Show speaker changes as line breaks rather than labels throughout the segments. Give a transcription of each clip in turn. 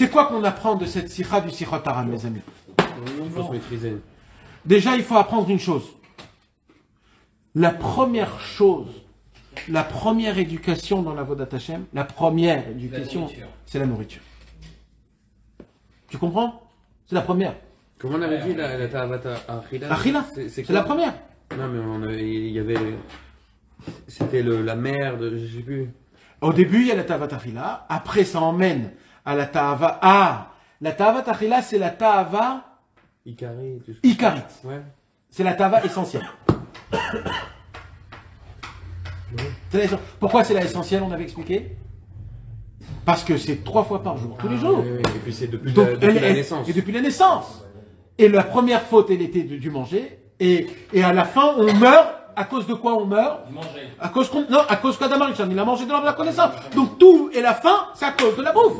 C'est quoi qu'on apprend de cette sikha du Sichot Haran, mes amis?
Il faut se maîtriser.
Déjà, il faut apprendre une chose. La première chose, la première éducation dans la Vodat Hashem, la première éducation, c'est la nourriture. Tu comprends? C'est la première.
Comment on avait dit la Ta'avata Achila?
Achila, c'est la première.
Non, mais il y avait. C'était la mère de. Je sais plus.
Au début, il y a la Ta'avat Achila. Après, ça emmène à la Ta'ava. Ah, la Ta'avat Achila, c'est la Ta'ava Ikarit.
Ouais.
C'est la Ta'ava essentielle. Pourquoi c'est la essentielle, on avait expliqué? Parce que c'est 3 fois par jour, tous les jours.
Oui. Et puis c'est depuis la naissance.
Et depuis la naissance. Et la première faute, elle était du manger. Et à la fin, on meurt. À cause de quoi on meurt?
Manger.
À cause qu'Adam Arishon, il a mangé de l'arbre de la connaissance. Donc tout et la fin, c'est à cause de la bouffe.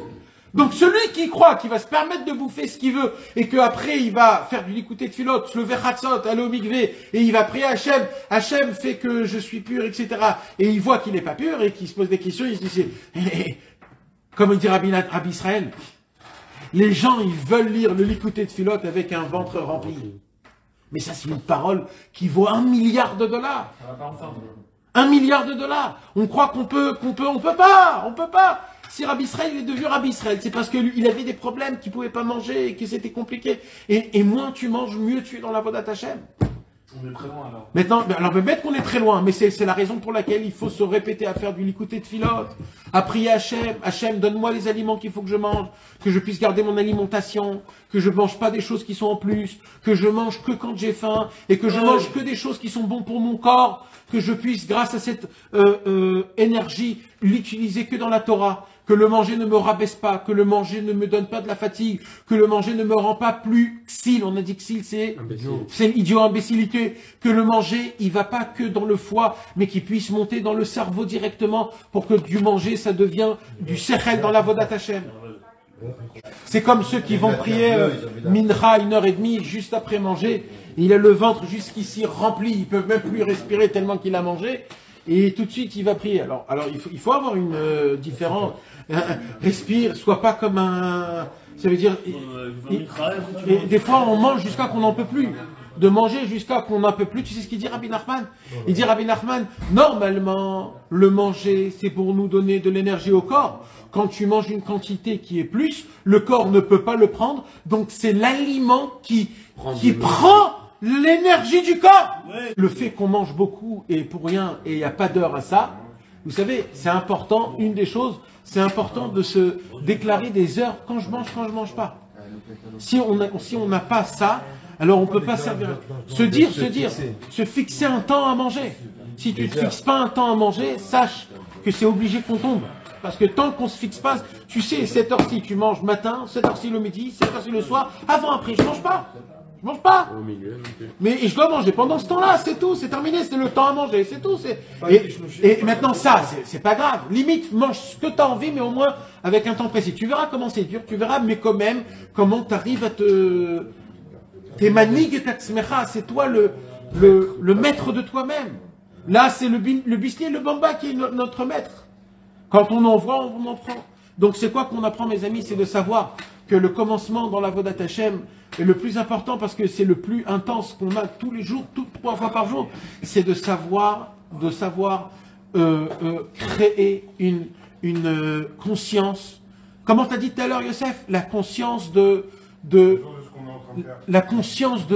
Donc celui qui croit qu'il va se permettre de bouffer ce qu'il veut et qu'après il va faire du likuté de filote, se lever Hatzot, aller au mikvé et il va prier Hachem, Hachem fait que je suis pur, etc. Et il voit qu'il n'est pas pur et qu'il se pose des questions, il se dit, comme il dit Rabbi Israël, les gens ils veulent lire le likuté de filote avec un ventre rempli. Mais ça c'est une parole qui vaut $1 milliard.
Ça va pas ensemble.
$1 milliard. On croit on peut pas. Si Rabbi Israël est devenu Rabbi Israël, c'est parce qu'il avait des problèmes, qu'il pouvait pas manger et que c'était compliqué. Et moins tu manges, mieux tu es dans la Vodat Hashem.
On est très loin alors.
Maintenant, alors peut-être qu'on est très loin, mais c'est la raison pour laquelle il faut se répéter à faire du likuté de filote, à prier Hachem. Hachem, donne-moi les aliments qu'il faut que je mange, que je puisse garder mon alimentation, que je mange pas des choses qui sont en plus, que je mange que quand j'ai faim, et que je mange que des choses qui sont bonnes pour mon corps, que je puisse, grâce à cette énergie, l'utiliser que dans la Torah. Que le manger ne me rabaisse pas, que le manger ne me donne pas de la fatigue, que le manger ne me rend pas plus xil. On a dit xil, c'est idiot, imbécilité. Que le manger, il va pas que dans le foie, mais qu'il puisse monter dans le cerveau directement pour que du manger, ça devient du sechel dans la Vodat Hashem. C'est comme ceux qui vont prier mincha 1h30 juste après manger. Il a le ventre jusqu'ici rempli, il peut même plus respirer tellement qu'il a mangé. Et tout de suite, il va prier. Alors il faut avoir une différence. Respire, sois pas comme un... Ça veut dire... Et des fois, on mange jusqu'à qu'on n'en peut plus. De manger jusqu'à qu'on n'en peut plus. Tu sais ce qu'il dit Rabbi Nachman? Il dit Rabbi Nachman, normalement, le manger, c'est pour nous donner de l'énergie au corps. Quand tu manges une quantité qui est plus, le corps ne peut pas le prendre. Donc c'est l'aliment qui prend l'énergie du corps. Ouais. Le fait qu'on mange beaucoup et pour rien, et il n'y a pas d'heure à ça, vous savez, c'est important, une des choses, c'est important de se déclarer des heures quand je mange pas. Si on n'a pas ça, alors on ne peut pas servir. Se fixer un temps à manger. Si tu ne te fixes pas un temps à manger, sache que c'est obligé qu'on tombe. Parce que tant qu'on ne se fixe pas, tu sais, cette heure-ci tu manges matin, cette heure-ci le midi, cette heure-ci le soir, avant, après, je mange pas. Je mange pas.
Au milieu.
Mais je dois manger pendant ce temps-là, c'est tout, c'est terminé, c'est le temps à manger, c'est tout. Et maintenant ça, c'est pas grave. Limite, mange ce que tu as envie, mais au moins avec un temps précis. Tu verras comment c'est dur, tu verras, mais quand même, comment tu arrives à t'es manig et tatsmecha, c'est toi le maître de toi-même. Là, c'est le biscuit et le bamba qui est notre maître. Quand on en voit, on en prend. Donc c'est quoi qu'on apprend, mes amis? C'est de savoir que le commencement dans la Vodat Hashem est le plus important parce que c'est le plus intense qu'on a tous les jours, 3 fois par jour. C'est de savoir créer une conscience. Comment tu as dit tout à l'heure, Youssef? La conscience de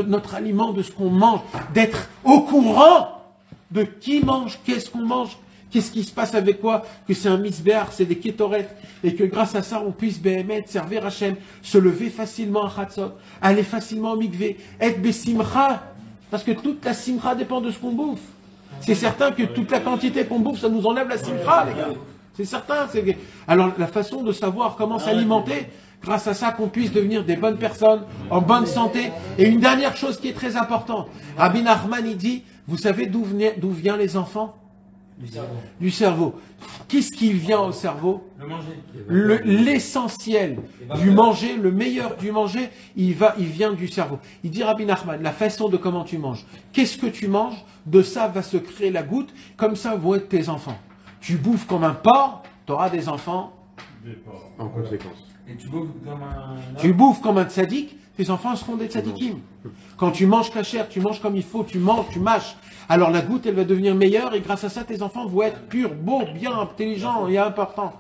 notre aliment, de ce qu'on mange, d'être au courant de qui mange, qu'est-ce qu'on mange, qu'est-ce qui se passe avec quoi, que c'est un misbéar, c'est des kétorettes, et que grâce à ça, on puisse béhémet, servir Hachem, se lever facilement à Chatzot, aller facilement au mikvé, être besimcha, parce que toute la simcha dépend de ce qu'on bouffe. C'est certain que toute la quantité qu'on bouffe, ça nous enlève la simcha, les gars. C'est certain. Alors, la façon de savoir comment s'alimenter, grâce à ça, qu'on puisse devenir des bonnes personnes, en bonne santé. Et une dernière chose qui est très importante, Rabbi Nachman, il dit, vous savez d'où viennent les enfants? Du cerveau. Qu'est-ce qui vient au cerveau?
Le manger.
L'essentiel du manger, le meilleur du manger, il vient du cerveau. Il dit Rabbi Nachman, la façon de comment tu manges. Qu'est-ce que tu manges? De ça va se créer la goutte, comme ça vont être tes enfants. Tu bouffes comme un porc, tu auras des enfants
en conséquence.
Et tu bouffes comme un.
Tu bouffes comme un tzaddik, tes enfants seront des tzaddikim. Quand tu manges cachère, tu manges comme il faut, tu manges, tu mâches. Alors la goutte, elle va devenir meilleure et grâce à ça, tes enfants vont être purs, beaux, bien, intelligents et importants.